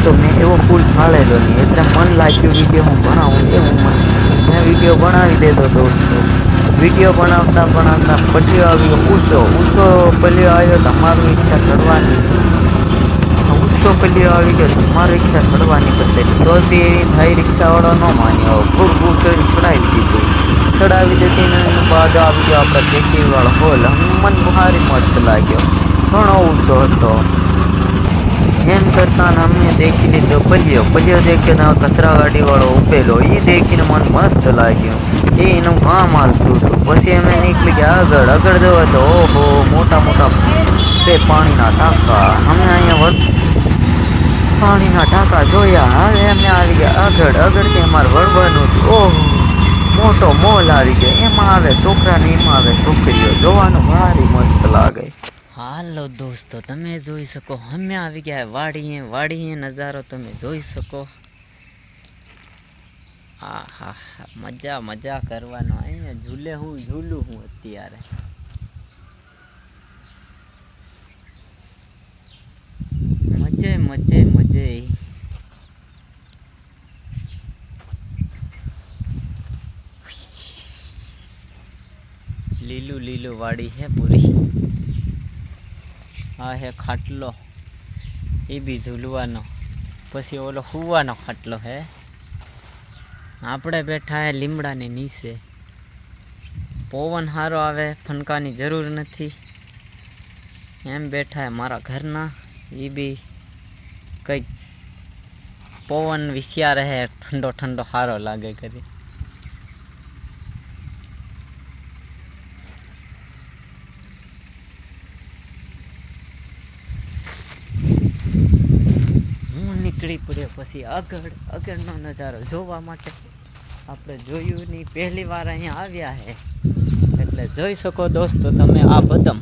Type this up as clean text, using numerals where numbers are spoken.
તો મેં એવો ફૂલ ફાળેલો નહીં, એટલે મન લાગ્યું વિડીયો હું બનાવું એવું મેં વિડીયો બનાવી દેતો દોસ્તો. વિડીયો બનાવતા પછી આવ્યો ઊંચો પલ્યો આવ્યો. તમારું ઈચ્છા ચડવાની ઊંચો પલ્યો આવી ગયો. તમારું ઈચ્છા ચડવાની બદલે તો બી એવી ભાઈ રિક્ષાવાળો ન માન્યો. ફૂલ કરીને ચડાવી દીધું. ચડાવી દીધી ને એનું બાદ આવી ગયો આપણે ટેકરીવાળો હોલ. મન ભારી મસ્ત લાગ્યો, ઘણો ઊંચો હતો. એમ કરતાં અમે દેખી લીધો પલ્યો દેખ્યો કચરા ગાડીવાળો ઉભેલો. એ દેખીને મને મસ્ત લાગ્યું. એનું કામ હાલતું હતું. પછી અમે નીકળી ગયા આગળ જવા તો ઓહો મોટા તે પાણીના ટાંકા. અમે અહીંયા પાણીના ટાંકા જોયા. હવે અમે આવી ગયા આગળથી અમારે વળવાનું હતું. ઓહો મોટો મોલ આવી ગયો. એમાં આવે છોકરા ને એમાં આવે છોકરીઓ. જોવાનું ભારી મસ્ત લાગે. હાલો દોસ્તો, તમે જોઈ શકો અમે આવી ગયા વાડીએ નજારો તમે જોઈ શકો. હા હા મજા કરવાનો. અહીંયા ઝૂલું હું અત્યારે. મજે લીલું વાડી હે પૂરી. આ હે ખાટલો, એ બી ઝૂલવાનો. પછી ઓલો હુવાનો ખાટલો હે. આપણે બેઠા હે લીમડાની નીચે. પવન સારો આવે, ફનકાની જરૂર નથી. એમ બેઠા હે મારા ઘરના. એ બી કંઈક પવન વિસ્યા રહે, ઠંડો સારો લાગે કરી. નીકળી પડ્યો પછી આગળનો નજારો જોવા માટે. આપણે જોયું નહીં, પહેલી વાર અહીંયા આવ્યા છે એટલે જોઈ શકો દોસ્તો તમે આ બદામ.